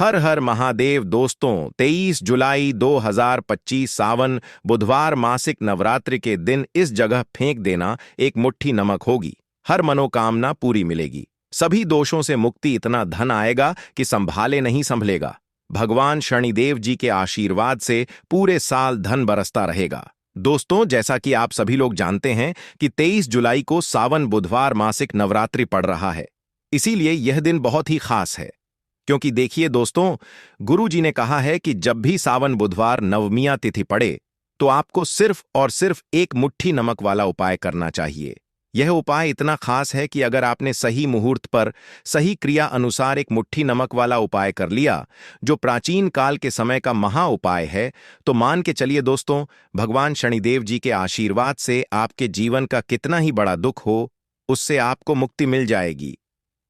हर हर महादेव दोस्तों, 23 जुलाई 2025 सावन बुधवार मासिक नवरात्रि के दिन इस जगह फेंक देना एक मुट्ठी नमक होगी। हर मनोकामना पूरी मिलेगी, सभी दोषों से मुक्ति, इतना धन आएगा कि संभाले नहीं संभलेगा। भगवान शनिदेव जी के आशीर्वाद से पूरे साल धन बरसता रहेगा। दोस्तों, जैसा कि आप सभी लोग जानते हैं कि 23 जुलाई को सावन बुधवार मासिक नवरात्रि पड़ रहा है, इसीलिए यह दिन बहुत ही खास है। क्योंकि देखिए दोस्तों, गुरु जी ने कहा है कि जब भी सावन बुधवार नवमिया तिथि पड़े तो आपको सिर्फ और सिर्फ एक मुट्ठी नमक वाला उपाय करना चाहिए। यह उपाय इतना खास है कि अगर आपने सही मुहूर्त पर सही क्रिया अनुसार एक मुट्ठी नमक वाला उपाय कर लिया, जो प्राचीन काल के समय का महा उपाय है, तो मान के चलिए दोस्तों, भगवान शनिदेव जी के आशीर्वाद से आपके जीवन का कितना ही बड़ा दुख हो, उससे आपको मुक्ति मिल जाएगी।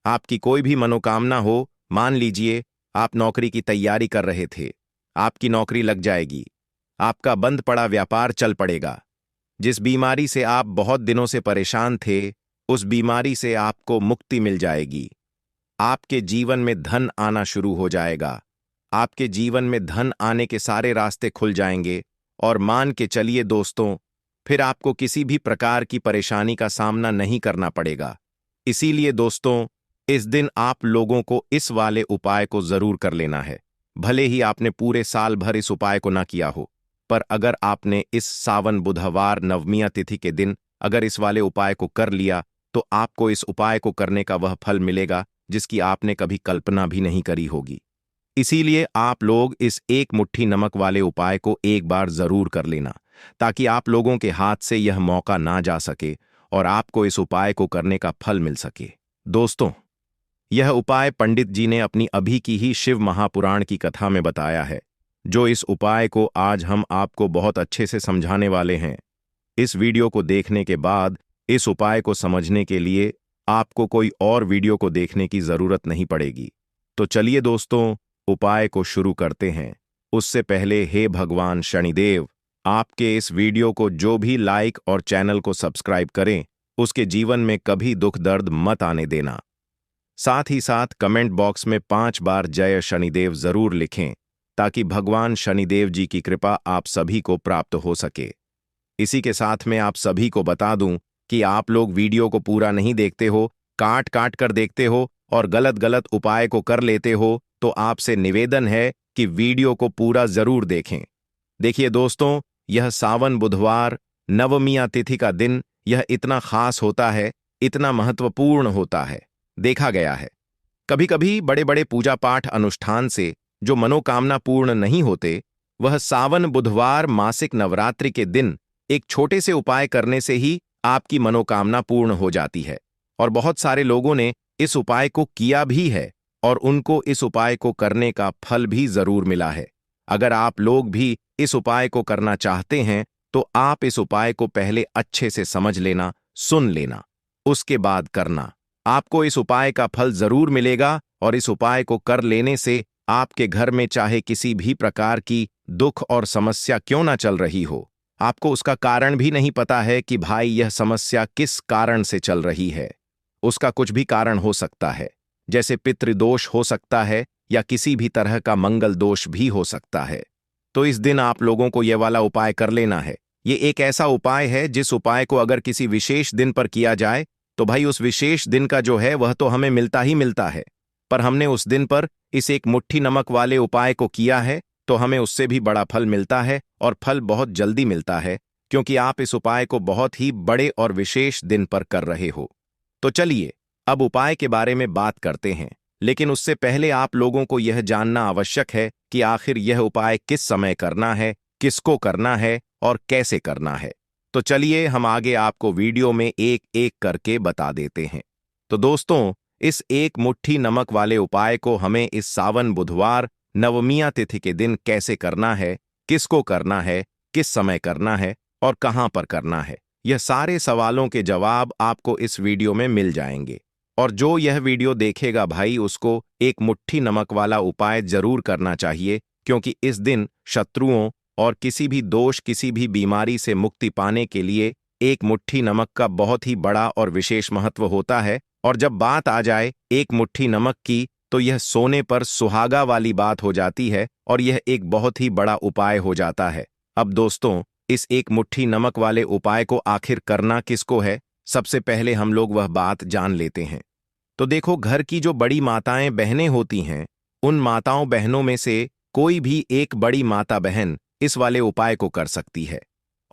आपकी कोई भी मनोकामना हो, मान लीजिए आप नौकरी की तैयारी कर रहे थे, आपकी नौकरी लग जाएगी, आपका बंद पड़ा व्यापार चल पड़ेगा, जिस बीमारी से आप बहुत दिनों से परेशान थे, उस बीमारी से आपको मुक्ति मिल जाएगी। आपके जीवन में धन आना शुरू हो जाएगा, आपके जीवन में धन आने के सारे रास्ते खुल जाएंगे और मान के चलिए दोस्तों, फिर आपको किसी भी प्रकार की परेशानी का सामना नहीं करना पड़ेगा। इसीलिए दोस्तों, इस दिन आप लोगों को इस वाले उपाय को जरूर कर लेना है। भले ही आपने पूरे साल भर इस उपाय को ना किया हो, पर अगर आपने इस सावन बुधवार नवमिया तिथि के दिन अगर इस वाले उपाय को कर लिया, तो आपको इस उपाय को करने का वह फल मिलेगा जिसकी आपने कभी कल्पना भी नहीं करी होगी। इसीलिए आप लोग इस एक मुट्ठी नमक वाले उपाय को एक बार जरूर कर लेना, ताकि आप लोगों के हाथ से यह मौका ना जा सके और आपको इस उपाय को करने का फल मिल सके। दोस्तों, यह उपाय पंडित जी ने अपनी अभी की ही शिव महापुराण की कथा में बताया है, जो इस उपाय को आज हम आपको बहुत अच्छे से समझाने वाले हैं। इस वीडियो को देखने के बाद इस उपाय को समझने के लिए आपको कोई और वीडियो को देखने की जरूरत नहीं पड़ेगी। तो चलिए दोस्तों, उपाय को शुरू करते हैं। उससे पहले हे भगवान शनिदेव, आपके इस वीडियो को जो भी लाइक और चैनल को सब्सक्राइब करें, उसके जीवन में कभी दुख दर्द मत आने देना। साथ ही साथ कमेंट बॉक्स में 5 बार जय शनिदेव जरूर लिखें, ताकि भगवान शनिदेव जी की कृपा आप सभी को प्राप्त हो सके। इसी के साथ में आप सभी को बता दूं कि आप लोग वीडियो को पूरा नहीं देखते हो, काट काट कर देखते हो और गलत गलत उपाय को कर लेते हो, तो आपसे निवेदन है कि वीडियो को पूरा जरूर देखें। देखिए दोस्तों, यह सावन बुधवार नवमिया तिथि का दिन यह इतना खास होता है, इतना महत्वपूर्ण होता है। देखा गया है कभी कभी बड़े बड़े पूजा पाठ अनुष्ठान से जो मनोकामना पूर्ण नहीं होते, वह सावन बुधवार मासिक नवरात्रि के दिन एक छोटे से उपाय करने से ही आपकी मनोकामना पूर्ण हो जाती है। और बहुत सारे लोगों ने इस उपाय को किया भी है और उनको इस उपाय को करने का फल भी जरूर मिला है। अगर आप लोग भी इस उपाय को करना चाहते हैं, तो आप इस उपाय को पहले अच्छे से समझ लेना, सुन लेना, उसके बाद करना। आपको इस उपाय का फल जरूर मिलेगा और इस उपाय को कर लेने से आपके घर में चाहे किसी भी प्रकार की दुख और समस्या क्यों ना चल रही हो, आपको उसका कारण भी नहीं पता है कि भाई यह समस्या किस कारण से चल रही है। उसका कुछ भी कारण हो सकता है, जैसे पितृदोष हो सकता है या किसी भी तरह का मंगल दोष भी हो सकता है। तो इस दिन आप लोगों को यह वाला उपाय कर लेना है। ये एक ऐसा उपाय है जिस उपाय को अगर किसी विशेष दिन पर किया जाए, तो भाई उस विशेष दिन का जो है वह तो हमें मिलता ही मिलता है, पर हमने उस दिन पर इस एक मुट्ठी नमक वाले उपाय को किया है तो हमें उससे भी बड़ा फल मिलता है और फल बहुत जल्दी मिलता है, क्योंकि आप इस उपाय को बहुत ही बड़े और विशेष दिन पर कर रहे हो। तो चलिए अब उपाय के बारे में बात करते हैं, लेकिन उससे पहले आप लोगों को यह जानना आवश्यक है कि आखिर यह उपाय किस समय करना है, किसको करना है और कैसे करना है। तो चलिए हम आगे आपको वीडियो में एक एक करके बता देते हैं। तो दोस्तों, इस एक मुट्ठी नमक वाले उपाय को हमें इस सावन बुधवार नवमिया तिथि के दिन कैसे करना है, किसको करना है, किस समय करना है और कहां पर करना है, यह सारे सवालों के जवाब आपको इस वीडियो में मिल जाएंगे। और जो यह वीडियो देखेगा भाई, उसको एक मुट्ठी नमक वाला उपाय जरूर करना चाहिए, क्योंकि इस दिन शत्रुओं और किसी भी दोष, किसी भी बीमारी से मुक्ति पाने के लिए एक मुट्ठी नमक का बहुत ही बड़ा और विशेष महत्व होता है। और जब बात आ जाए एक मुट्ठी नमक की, तो यह सोने पर सुहागा वाली बात हो जाती है और यह एक बहुत ही बड़ा उपाय हो जाता है। अब दोस्तों, इस एक मुट्ठी नमक वाले उपाय को आखिर करना किसको है, सबसे पहले हम लोग वह बात जान लेते हैं। तो देखो, घर की जो बड़ी माताएं बहनें होती हैं, उन माताओं बहनों में से कोई भी एक बड़ी माता बहन इस वाले उपाय को कर सकती है।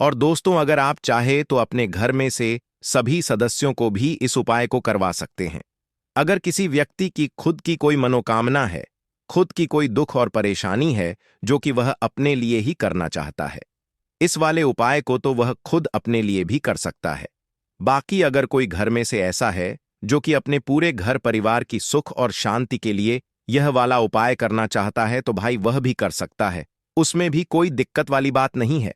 और दोस्तों, अगर आप चाहे तो अपने घर में से सभी सदस्यों को भी इस उपाय को करवा सकते हैं। अगर किसी व्यक्ति की खुद की कोई मनोकामना है, खुद की कोई दुख और परेशानी है जो कि वह अपने लिए ही करना चाहता है, इस वाले उपाय को तो वह खुद अपने लिए भी कर सकता है। बाकी अगर कोई घर में से ऐसा है जो कि अपने पूरे घर परिवार की सुख और शांति के लिए यह वाला उपाय करना चाहता है, तो भाई वह भी कर सकता है, उसमें भी कोई दिक्कत वाली बात नहीं है।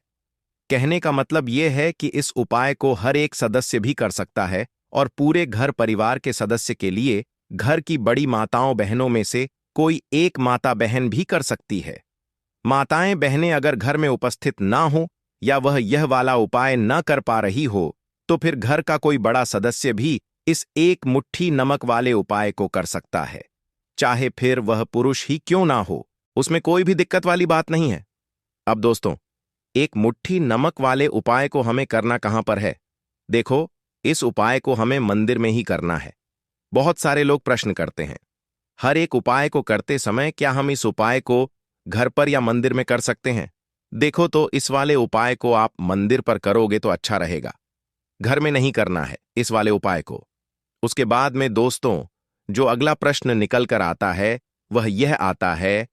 कहने का मतलब यह है कि इस उपाय को हर एक सदस्य भी कर सकता है और पूरे घर परिवार के सदस्य के लिए घर की बड़ी माताओं बहनों में से कोई एक माता बहन भी कर सकती है। माताएं बहनें अगर घर में उपस्थित ना हो या वह यह वाला उपाय न कर पा रही हो, तो फिर घर का कोई बड़ा सदस्य भी इस एक मुट्ठी नमक वाले उपाय को कर सकता है, चाहे फिर वह पुरुष ही क्यों ना हो, उसमें कोई भी दिक्कत वाली बात नहीं है। अब दोस्तों, एक मुट्ठी नमक वाले उपाय को हमें करना कहां पर है? देखो, इस उपाय को हमें मंदिर में ही करना है। बहुत सारे लोग प्रश्न करते हैं, हर एक उपाय को करते समय क्या हम इस उपाय को घर पर या मंदिर में कर सकते हैं? देखो, तो इस वाले उपाय को आप मंदिर पर करोगे तो अच्छा रहेगा, घर में नहीं करना है इस वाले उपाय को। उसके बाद में दोस्तों, जो अगला प्रश्न निकल कर आता है वह यह आता है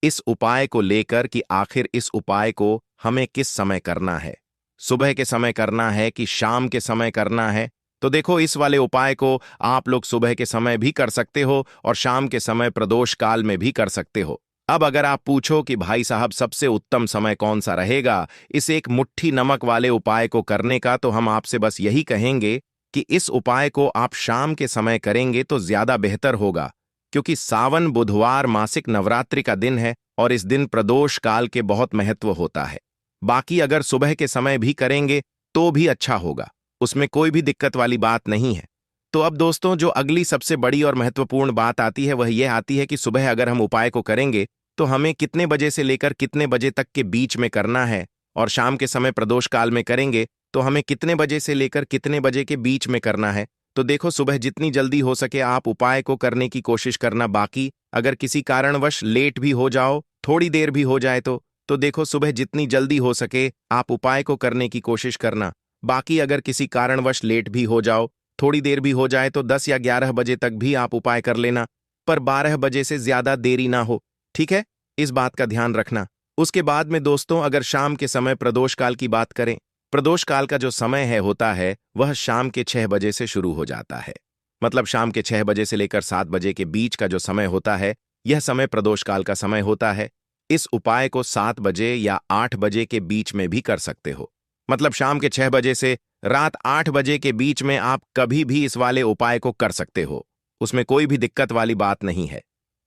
इस उपाय को लेकर कि आखिर इस उपाय को हमें किस समय करना है, सुबह के समय करना है कि शाम के समय करना है? तो देखो, इस वाले उपाय को आप लोग सुबह के समय भी कर सकते हो और शाम के समय प्रदोष काल में भी कर सकते हो। अब अगर आप पूछो कि भाई साहब सबसे उत्तम समय कौन सा रहेगा इस एक मुट्ठी नमक वाले उपाय को करने का, तो हम आपसे बस यही कहेंगे कि इस उपाय को आप शाम के समय करेंगे तो ज्यादा बेहतर होगा, क्योंकि सावन बुधवार मासिक नवरात्रि का दिन है और इस दिन प्रदोष काल के बहुत महत्व होता है। बाकी अगर सुबह के समय भी करेंगे तो भी अच्छा होगा, उसमें कोई भी दिक्कत वाली बात नहीं है। तो अब दोस्तों, जो अगली सबसे बड़ी और महत्वपूर्ण बात आती है वह यह आती है कि सुबह अगर हम उपाय को करेंगे तो हमें कितने बजे से लेकर कितने बजे तक के बीच में करना है, और शाम के समय प्रदोष काल में करेंगे तो हमें कितने बजे से लेकर कितने बजे के बीच में करना है। तो देखो, सुबह जितनी जल्दी हो सके आप उपाय को करने की कोशिश करना। बाकी अगर किसी कारणवश लेट भी हो जाओ, थोड़ी देर भी हो जाए तो देखो, सुबह जितनी जल्दी हो सके आप उपाय को करने की कोशिश करना। बाकी अगर किसी कारणवश लेट भी हो जाओ, थोड़ी देर भी हो जाए तो 10 या 11 बजे तक भी आप उपाय कर लेना, पर 12 बजे से ज्यादा देरी ना हो, ठीक है? इस बात का ध्यान रखना। उसके बाद में दोस्तों, अगर शाम के समय प्रदोष काल की बात करें, प्रदोष काल का जो समय होता है वह शाम के 6 बजे से शुरू हो जाता है। मतलब शाम के 6 बजे से लेकर 7 बजे के बीच का जो समय होता है, यह समय प्रदोष काल का समय होता है। इस उपाय को 7 बजे या 8 बजे के बीच में भी कर सकते हो। मतलब शाम के 6 बजे से रात 8 बजे के बीच में आप कभी भी इस वाले उपाय को कर सकते हो, उसमें कोई भी दिक्कत वाली बात नहीं है।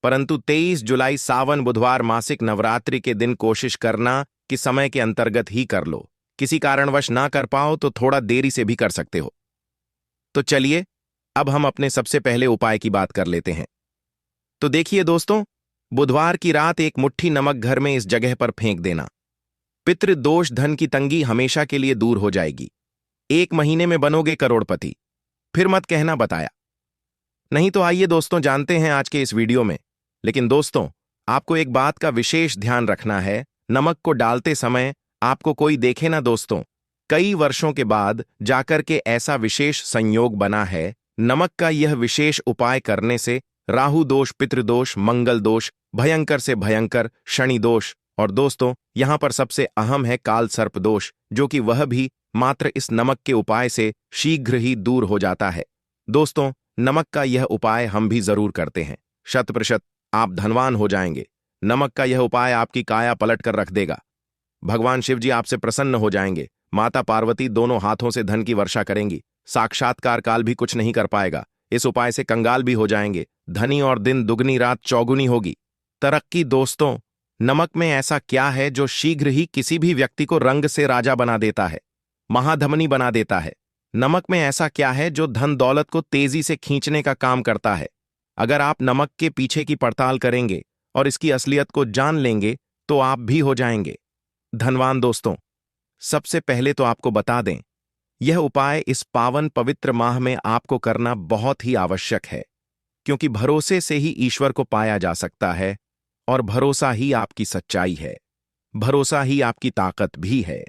परंतु 23 जुलाई सावन बुधवार मासिक नवरात्रि के दिन कोशिश करना कि समय के अंतर्गत ही कर लो। किसी कारणवश ना कर पाओ तो थोड़ा देरी से भी कर सकते हो। तो चलिए, अब हम अपने सबसे पहले उपाय की बात कर लेते हैं। तो देखिए दोस्तों, बुधवार की रात एक मुट्ठी नमक घर में इस जगह पर फेंक देना। पितृदोष धन की तंगी हमेशा के लिए दूर हो जाएगी। 1 महीने में बनोगे करोड़पति। फिर मत कहना बताया नहीं। तो आइए दोस्तों, जानते हैं आज के इस वीडियो में। लेकिन दोस्तों, आपको एक बात का विशेष ध्यान रखना है, नमक को डालते समय आपको कोई देखे ना दोस्तों। कई वर्षों के बाद जाकर के ऐसा विशेष संयोग बना है। नमक का यह विशेष उपाय करने से राहु दोष, पितृदोष, मंगल दोष, भयंकर से भयंकर शनि दोष, और दोस्तों यहां पर सबसे अहम है काल सर्प दोष, जो कि वह भी मात्र इस नमक के उपाय से शीघ्र ही दूर हो जाता है। दोस्तों, नमक का यह उपाय हम भी जरूर करते हैं। 100% आप धनवान हो जाएंगे। नमक का यह उपाय आपकी काया पलट कर रख देगा। भगवान शिव जी आपसे प्रसन्न हो जाएंगे। माता पार्वती दोनों हाथों से धन की वर्षा करेंगी। साक्षात्कार काल भी कुछ नहीं कर पाएगा। इस उपाय से कंगाल भी हो जाएंगे। धनी और दिन दुगनी रात चौगुनी होगी। तरक्की दोस्तों, नमक में ऐसा क्या है जो शीघ्र ही किसी भी व्यक्ति को रंग से राजा बना देता है, महाधमनी बना देता है? नमक में ऐसा क्या है जो धन दौलत को तेजी से खींचने का काम करता है? अगर आप नमक के पीछे की पड़ताल करेंगे और इसकी असलियत को जान लेंगे तो आप भी हो जाएंगे धनवान। दोस्तों, सबसे पहले तो आपको बता दें, यह उपाय इस पावन पवित्र माह में आपको करना बहुत ही आवश्यक है, क्योंकि भरोसे से ही ईश्वर को पाया जा सकता है और भरोसा ही आपकी सच्चाई है, भरोसा ही आपकी ताकत भी है।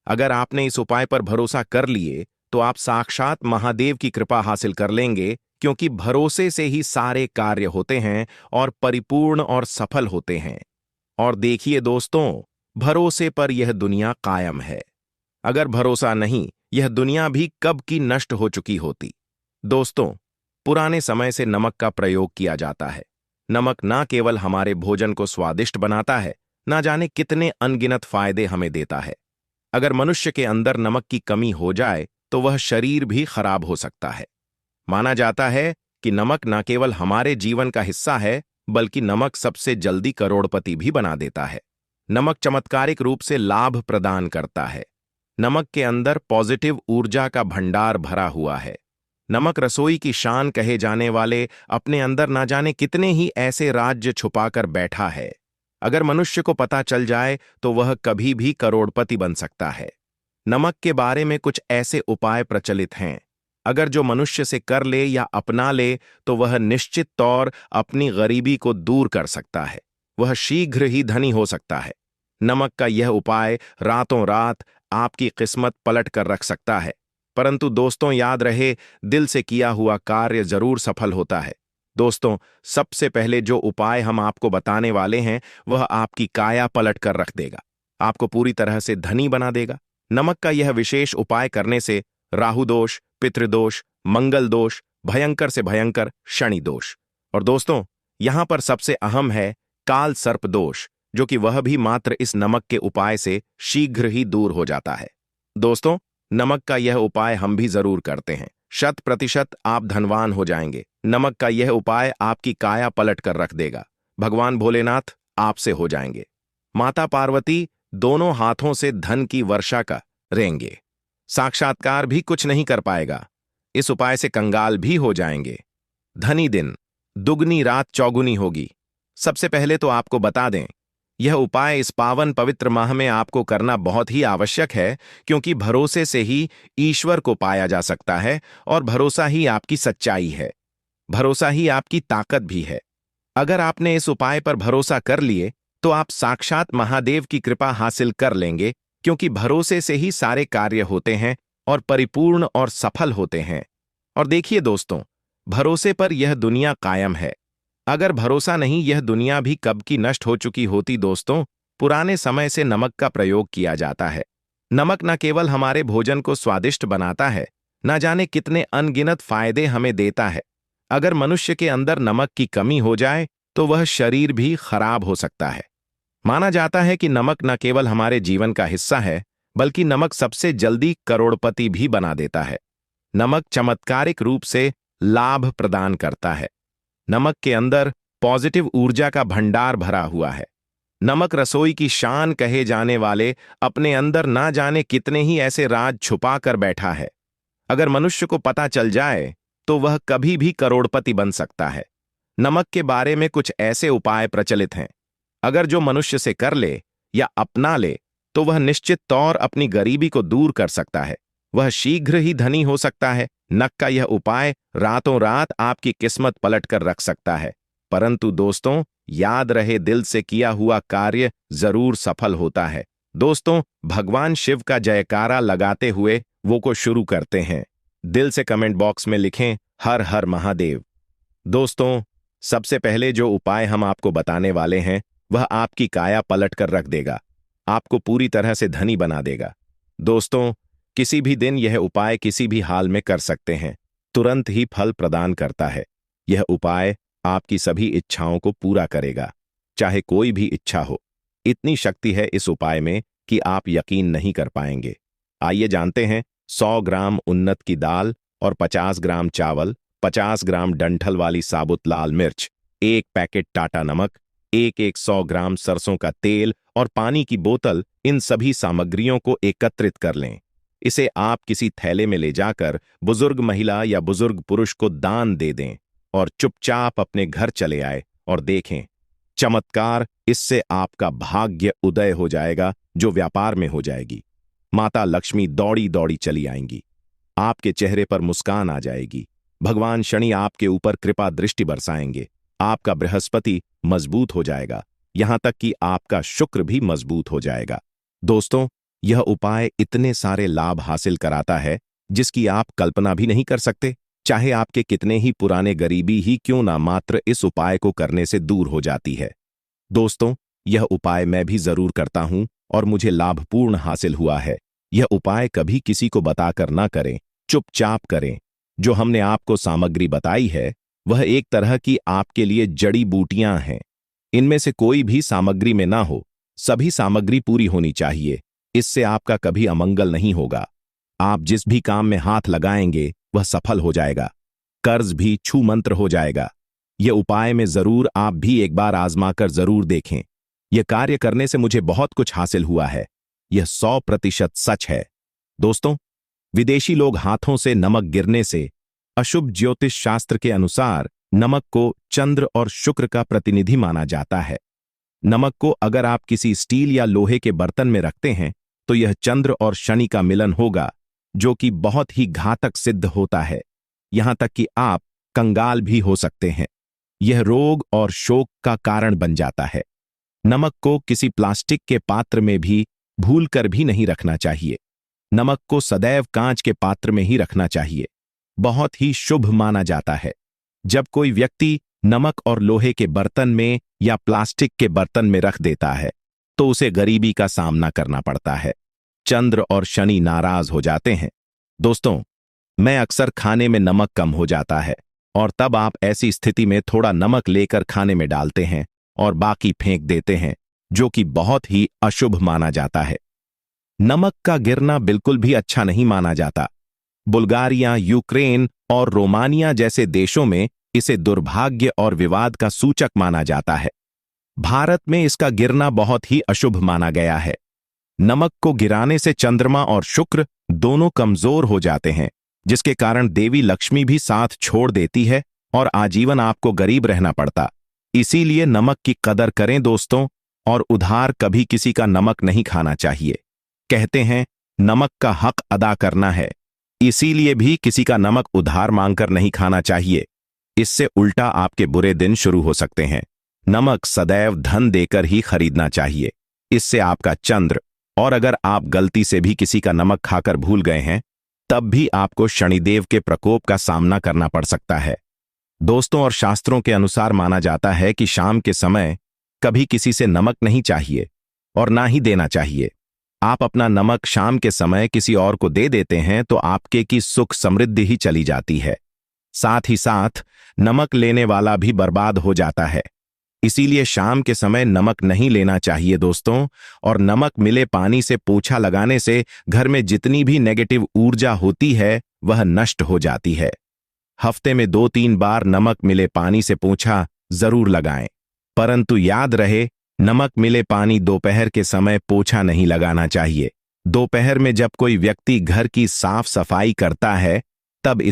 अगर आपने इस उपाय पर भरोसा कर लिए तो आप साक्षात महादेव की कृपा हासिल कर लेंगे, क्योंकि भरोसे से ही सारे कार्य होते हैं और परिपूर्ण और सफल होते हैं। और देखिए दोस्तों, भरोसे पर यह दुनिया कायम है। अगर भरोसा नहीं, यह दुनिया भी कब की नष्ट हो चुकी होती। दोस्तों, पुराने समय से नमक का प्रयोग किया जाता है। नमक ना केवल हमारे भोजन को स्वादिष्ट बनाता है, ना जाने कितने अनगिनत फायदे हमें देता है। अगर मनुष्य के अंदर नमक की कमी हो जाए तो वह शरीर भी खराब हो सकता है। माना जाता है कि नमक न केवल हमारे जीवन का हिस्सा है, बल्कि नमक सबसे जल्दी करोड़पति भी बना देता है। नमक चमत्कारिक रूप से लाभ प्रदान करता है। नमक के अंदर पॉजिटिव ऊर्जा का भंडार भरा हुआ है। नमक रसोई की शान कहे जाने वाले अपने अंदर ना जाने कितने ही ऐसे राज्य छुपाकर बैठा है। अगर मनुष्य को पता चल जाए तो वह कभी भी करोड़पति बन सकता है। नमक के बारे में कुछ ऐसे उपाय प्रचलित हैं, अगर जो मनुष्य से कर ले या अपना ले तो वह निश्चित तौर अपनी गरीबी को दूर कर सकता है, वह शीघ्र ही धनी हो सकता है। नमक का यह उपाय रातों रात आपकी किस्मत पलट कर रख सकता है। परंतु दोस्तों, याद रहे, दिल से किया हुआ कार्य जरूर सफल होता है। दोस्तों, सबसे पहले जो उपाय हम आपको बताने वाले हैं वह आपकी काया पलट कर रख देगा, आपको पूरी तरह से धनी बना देगा। नमक का यह विशेष उपाय करने से राहु दोष, पितृदोष, मंगल दोष, भयंकर से भयंकर शनि दोष, और दोस्तों यहां पर सबसे अहम है काल सर्प दोष, जो कि वह भी मात्र इस नमक के उपाय से शीघ्र ही दूर हो जाता है। दोस्तों, नमक का यह उपाय हम भी जरूर करते हैं। 100% आप धनवान हो जाएंगे। नमक का यह उपाय आपकी काया पलट कर रख देगा। भगवान भोलेनाथ आपसे हो जाएंगे। माता पार्वती दोनों हाथों से धन की वर्षा करेंगे। साक्षात्कार भी कुछ नहीं कर पाएगा। इस उपाय से कंगाल भी हो जाएंगे। धनी दिन दुगनी रात चौगुनी होगी। सबसे पहले तो आपको बता दें, यह उपाय इस पावन पवित्र माह में आपको करना बहुत ही आवश्यक है, क्योंकि भरोसे से ही ईश्वर को पाया जा सकता है और भरोसा ही आपकी सच्चाई है, भरोसा ही आपकी ताकत भी है। अगर आपने इस उपाय पर भरोसा कर लिए तो आप साक्षात महादेव की कृपा हासिल कर लेंगे, क्योंकि भरोसे से ही सारे कार्य होते हैं और परिपूर्ण और सफल होते हैं। और देखिए दोस्तों, भरोसे पर यह दुनिया कायम है। अगर भरोसा नहीं, यह दुनिया भी कब की नष्ट हो चुकी होती। दोस्तों, पुराने समय से नमक का प्रयोग किया जाता है। नमक न केवल हमारे भोजन को स्वादिष्ट बनाता है, न जाने कितने अनगिनत फायदे हमें देता है। अगर मनुष्य के अंदर नमक की कमी हो जाए तो वह शरीर भी खराब हो सकता है। माना जाता है कि नमक न केवल हमारे जीवन का हिस्सा है, बल्कि नमक सबसे जल्दी करोड़पति भी बना देता है। नमक चमत्कारिक रूप से लाभ प्रदान करता है। नमक के अंदर पॉजिटिव ऊर्जा का भंडार भरा हुआ है। नमक रसोई की शान कहे जाने वाले अपने अंदर ना जाने कितने ही ऐसे राज छुपा कर बैठा है। अगर मनुष्य को पता चल जाए तो वह कभी भी करोड़पति बन सकता है। नमक के बारे में कुछ ऐसे उपाय प्रचलित हैं, अगर जो मनुष्य से कर ले या अपना ले तो वह निश्चित तौर अपनी गरीबी को दूर कर सकता है, वह शीघ्र ही धनी हो सकता है। नमक का यह उपाय रातों रात आपकी किस्मत पलट कर रख सकता है। परंतु दोस्तों, याद रहे, दिल से किया हुआ कार्य जरूर सफल होता है। दोस्तों, भगवान शिव का जयकारा लगाते हुए वो को शुरू करते हैं। दिल से कमेंट बॉक्स में लिखें हर हर महादेव। दोस्तों, सबसे पहले जो उपाय हम आपको बताने वाले हैं वह आपकी काया पलट कर रख देगा, आपको पूरी तरह से धनी बना देगा। दोस्तों, किसी भी दिन यह उपाय किसी भी हाल में कर सकते हैं, तुरंत ही फल प्रदान करता है। यह उपाय आपकी सभी इच्छाओं को पूरा करेगा, चाहे कोई भी इच्छा हो। इतनी शक्ति है इस उपाय में कि आप यकीन नहीं कर पाएंगे। आइए जानते हैं। 100 ग्राम उन्नत की दाल और 50 ग्राम चावल, 50 ग्राम डंठल वाली साबुत लाल मिर्च, 1 पैकेट टाटा नमक, 100 ग्राम सरसों का तेल और पानी की बोतल, इन सभी सामग्रियों को एकत्रित कर लें। इसे आप किसी थैले में ले जाकर बुजुर्ग महिला या बुजुर्ग पुरुष को दान दे दें। और चुपचाप अपने घर चले आए और देखें चमत्कार। इससे आपका भाग्य उदय हो जाएगा, जो व्यापार में हो जाएगी। माता लक्ष्मी दौड़ी दौड़ी चली आएंगी, आपके चेहरे पर मुस्कान आ जाएगी। भगवान शनि आपके ऊपर कृपा दृष्टि बरसाएंगे, आपका बृहस्पति मजबूत हो जाएगा, यहां तक कि आपका शुक्र भी मजबूत हो जाएगा। दोस्तों, यह उपाय इतने सारे लाभ हासिल कराता है जिसकी आप कल्पना भी नहीं कर सकते। चाहे आपके कितने ही पुराने गरीबी ही क्यों ना, मात्र इस उपाय को करने से दूर हो जाती है। दोस्तों, यह उपाय मैं भी जरूर करता हूं और मुझे लाभपूर्ण हासिल हुआ है। यह उपाय कभी किसी को बताकर ना करें, चुपचाप करें। जो हमने आपको सामग्री बताई है वह एक तरह की आपके लिए जड़ी बूटियां हैं। इनमें से कोई भी सामग्री में ना हो, सभी सामग्री पूरी होनी चाहिए। इससे आपका कभी अमंगल नहीं होगा। आप जिस भी काम में हाथ लगाएंगे वह सफल हो जाएगा, कर्ज भी छू मंत्र हो जाएगा। यह उपाय में जरूर आप भी एक बार आजमाकर जरूर देखें। यह कार्य करने से मुझे बहुत कुछ हासिल हुआ है, यह 100% सच है। दोस्तों, विदेशी लोग हाथों से नमक गिरने से अशुभ ज्योतिष शास्त्र के अनुसार नमक को चंद्र और शुक्र का प्रतिनिधि माना जाता है। नमक को अगर आप किसी स्टील या लोहे के बर्तन में रखते हैं तो यह चंद्र और शनि का मिलन होगा, जो कि बहुत ही घातक सिद्ध होता है। यहां तक कि आप कंगाल भी हो सकते हैं। यह रोग और शोक का कारण बन जाता है। नमक को किसी प्लास्टिक के पात्र में भी भूलकर भी नहीं रखना चाहिए। नमक को सदैव कांच के पात्र में ही रखना चाहिए। बहुत ही शुभ माना जाता है। जब कोई व्यक्ति नमक और लोहे के बर्तन में या प्लास्टिक के बर्तन में रख देता है तो उसे गरीबी का सामना करना पड़ता है। चंद्र और शनि नाराज हो जाते हैं। दोस्तों, मैं अक्सर खाने में नमक कम हो जाता है और तब आप ऐसी स्थिति में थोड़ा नमक लेकर खाने में डालते हैं और बाकी फेंक देते हैं, जो कि बहुत ही अशुभ माना जाता है। नमक का गिरना बिल्कुल भी अच्छा नहीं माना जाता। बुल्गारिया, यूक्रेन और रोमानिया जैसे देशों में इसे दुर्भाग्य और विवाद का सूचक माना जाता है। भारत में इसका गिरना बहुत ही अशुभ माना गया है। नमक को गिराने से चंद्रमा और शुक्र दोनों कमजोर हो जाते हैं, जिसके कारण देवी लक्ष्मी भी साथ छोड़ देती है और आजीवन आपको गरीब रहना पड़ता। इसीलिए नमक की कदर करें दोस्तों, और उधार कभी किसी का नमक नहीं खाना चाहिए। कहते हैं नमक का हक अदा करना है, इसीलिए भी किसी का नमक उधार मांगकर नहीं खाना चाहिए। इससे उल्टा आपके बुरे दिन शुरू हो सकते हैं। नमक सदैव धन देकर ही खरीदना चाहिए, इससे आपका चंद्र, और अगर आप गलती से भी किसी का नमक खाकर भूल गए हैं तब भी आपको शनिदेव के प्रकोप का सामना करना पड़ सकता है। दोस्तों, और शास्त्रों के अनुसार माना जाता है कि शाम के समय कभी किसी से नमक नहीं चाहिए और ना ही देना चाहिए। आप अपना नमक शाम के समय किसी और को दे देते हैं तो आपके की सुख समृद्धि ही चली जाती है। साथ ही साथ नमक लेने वाला भी बर्बाद हो जाता है। इसीलिए शाम के समय नमक नहीं लेना चाहिए दोस्तों। और नमक मिले पानी से पोछा लगाने से घर में जितनी भी नेगेटिव ऊर्जा होती है वह नष्ट हो जाती है। हफ्ते में 2-3 बार नमक मिले पानी से पोछा जरूर लगाएं, परंतु याद रहे नमक मिले पानी दोपहर के समय पोछा नहीं लगाना चाहिए। दोपहर में जब कोई व्यक्ति घर की साफ सफाई करता है तब